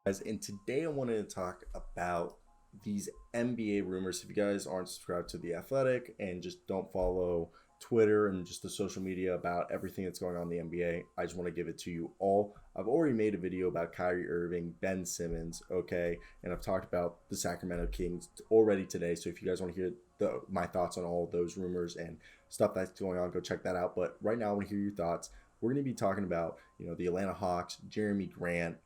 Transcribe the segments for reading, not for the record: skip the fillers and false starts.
Guys, and today I wanted to talk about these NBA rumors. If you guys aren't subscribed to The Athletic and just don't follow Twitter and just the social media about everything that's going on in the NBA, I just want to give it to you all. I've already made a video about Kyrie Irving, Ben Simmons, okay, and I've talked about the Sacramento Kings already today. So if you guys want to hear my thoughts on all of those rumors and stuff that's going on, go check that out. But right now, I want to hear your thoughts. We're going to be talking about, the Atlanta Hawks, Jerami Grant,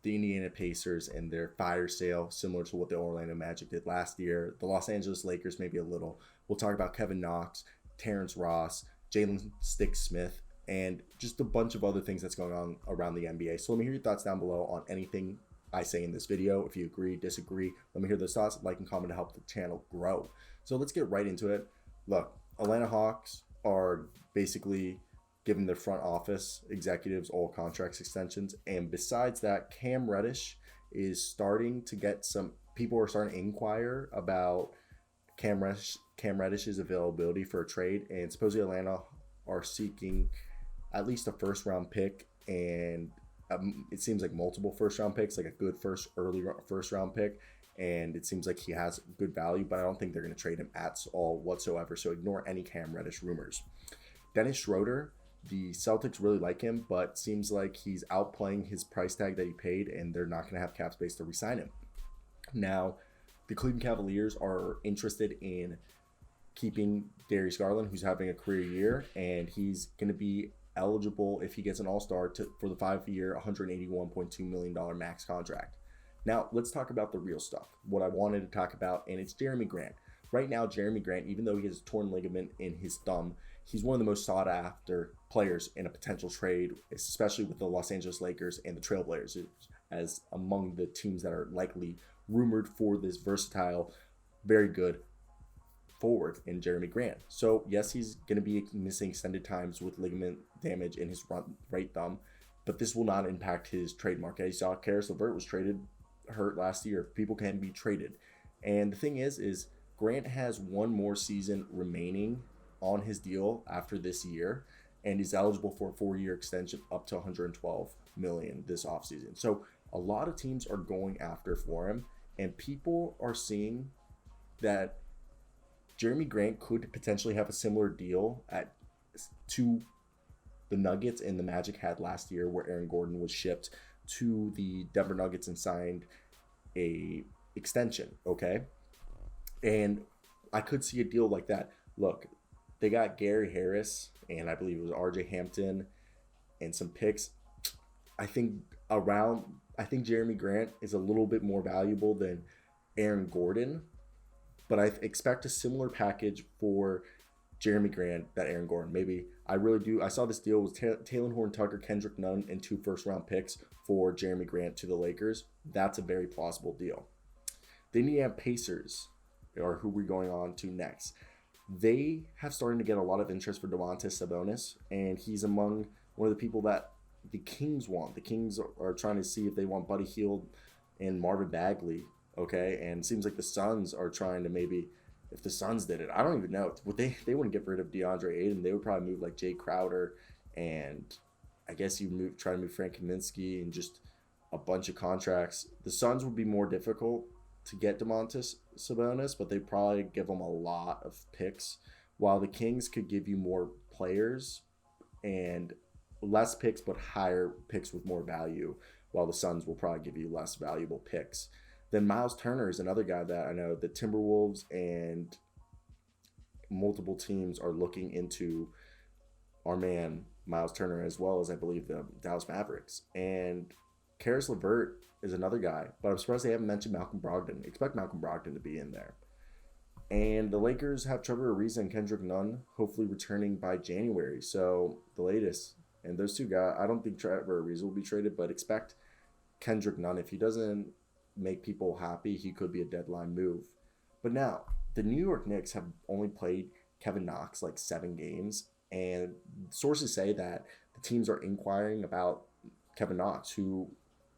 the Indiana Pacers and their fire sale, similar to what the Orlando Magic did last year. The Los Angeles Lakers, maybe a little. We'll talk about Kevin Knox, Terrence Ross, Jalen Stick Smith, and just a bunch of other things that's going on around the NBA. So let me hear your thoughts down below on anything I say in this video. If you agree, disagree, let me hear those thoughts. Like and comment to help the channel grow. So let's get right into it. Look, Atlanta Hawks are basically giving their front office executives all contracts extensions. And besides that, Cam Reddish is starting to get some people are starting to inquire about Cam Reddish's availability for a trade. And supposedly Atlanta are seeking at least a first round pick, and it seems like multiple first round picks, like a good early first round pick. And it seems like he has good value, but I don't think they're going to trade him at all whatsoever. So ignore any Cam Reddish rumors. Dennis Schroeder, the Celtics really like him, but seems like he's outplaying his price tag that he paid, and they're not going to have cap space to re-sign him. Now, the Cleveland Cavaliers are interested in keeping Darius Garland, who's having a career year, and he's going to be eligible if he gets an All-Star for the 5-year, $181.2 million max contract. Now, let's talk about the real stuff, what I wanted to talk about, and it's Jerami Grant. Right now, Jerami Grant, even though he has a torn ligament in his thumb, he's one of the most sought-after players in a potential trade, especially with the Los Angeles Lakers and the Trailblazers, as among the teams that are likely rumored for this versatile, very good forward in Jerami Grant. So, yes, he's going to be missing extended times with ligament damage in his right thumb, but this will not impact his trademark. As you saw, Caris LeVert was hurt last year. People can be traded. And the thing is Grant has one more season remaining on his deal after this year, and he's eligible for a 4-year extension up to 112 million this offseason. So a lot of teams are going after for him, and people are seeing that Jerami Grant could potentially have a similar deal to the Nuggets and the Magic had last year, where Aaron Gordon was shipped to the Denver Nuggets and signed a extension, okay? And I could see a deal like that. Look, they got Gary Harris, and I believe it was RJ Hampton, and some picks. I think Jerami Grant is a little bit more valuable than Aaron Gordon, but I expect a similar package for Jerami Grant that Aaron Gordon. Maybe I really do. I saw this deal with Taylor Horn-Tucker, Kendrick Nunn, and 2 first-round picks for Jerami Grant to the Lakers. That's a very plausible deal. The Indiana Pacers are who we're going on to next. They have started to get a lot of interest for Domantas Sabonis, and he's among one of the people that the Kings want. The Kings are trying to see if they want Buddy Hield and Marvin Bagley, okay? And it seems like the Suns are trying to maybe, if the Suns did it, I don't even know. Would they wouldn't get rid of DeAndre Ayton. They would probably move like Jay Crowder, and I guess you try to move Frank Kaminsky and just a bunch of contracts. The Suns would be more difficult to get Domantas Sabonis, but they probably give them a lot of picks, while the Kings could give you more players and less picks but higher picks with more value, while the Suns will probably give you less valuable picks. Then Miles Turner is another guy that I know the Timberwolves and multiple teams are looking into our man Miles Turner, as well as I believe the Dallas Mavericks. And Caris LeVert is another guy, but I'm surprised they haven't mentioned Malcolm Brogdon. Expect Malcolm Brogdon to be in there. And the Lakers have Trevor Ariza and Kendrick Nunn hopefully returning by January. So the latest. And those two guys, I don't think Trevor Ariza will be traded, but expect Kendrick Nunn. If he doesn't make people happy, he could be a deadline move. But now, the New York Knicks have only played Kevin Knox like 7 games, and sources say that the teams are inquiring about Kevin Knox, who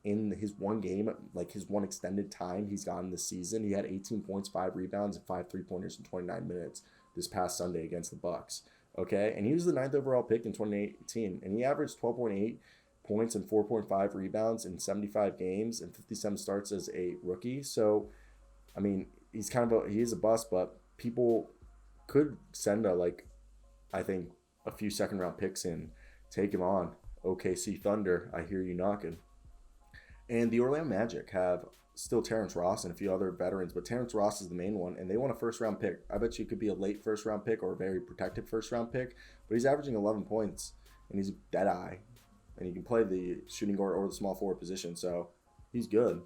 in his one game, like his one extended time he's gotten this season, he had 18 points, 5 rebounds, and 5 3-pointers in 29 minutes this past Sunday against the Bucks. Okay, and he was the 9th overall pick in 2018, and he averaged 12.8 points and 4.5 rebounds in 75 games and 57 starts as a rookie. So, I mean, he is a bust, but people could send I think a few second round picks and take him on. OKC Thunder, I hear you knocking. And the Orlando Magic have still Terrence Ross and a few other veterans, but Terrence Ross is the main one, and they want a first-round pick. I bet you it could be a late first-round pick or a very protected first-round pick, but he's averaging 11 points, and he's dead-eye, and he can play the shooting guard or the small forward position, so he's good.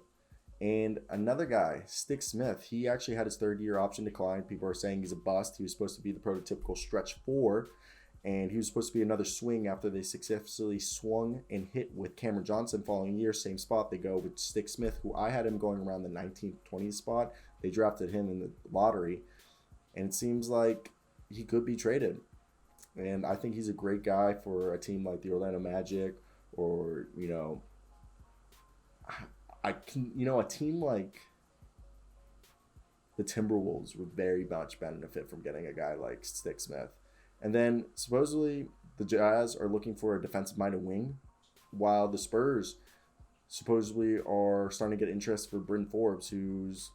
And another guy, Stick Smith, he actually had his third-year option decline. People are saying he's a bust. He was supposed to be the prototypical stretch four, and he was supposed to be another swing after they successfully swung and hit with Cameron Johnson following year. Same spot. They go with Stick Smith, who I had him going around the 19th, 20th spot. They drafted him in the lottery, and it seems like he could be traded. And I think he's a great guy for a team like the Orlando Magic or, a team like the Timberwolves would very much benefit from getting a guy like Stick Smith. And then supposedly the Jazz are looking for a defensive-minded wing, while the Spurs supposedly are starting to get interest for Bryn Forbes, who's,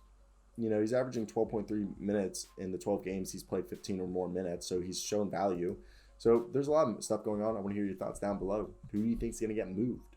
he's averaging 12.3 minutes in the 12 games. He's played 15 or more minutes, so he's shown value. So there's a lot of stuff going on. I want to hear your thoughts down below. Who do you think is going to get moved?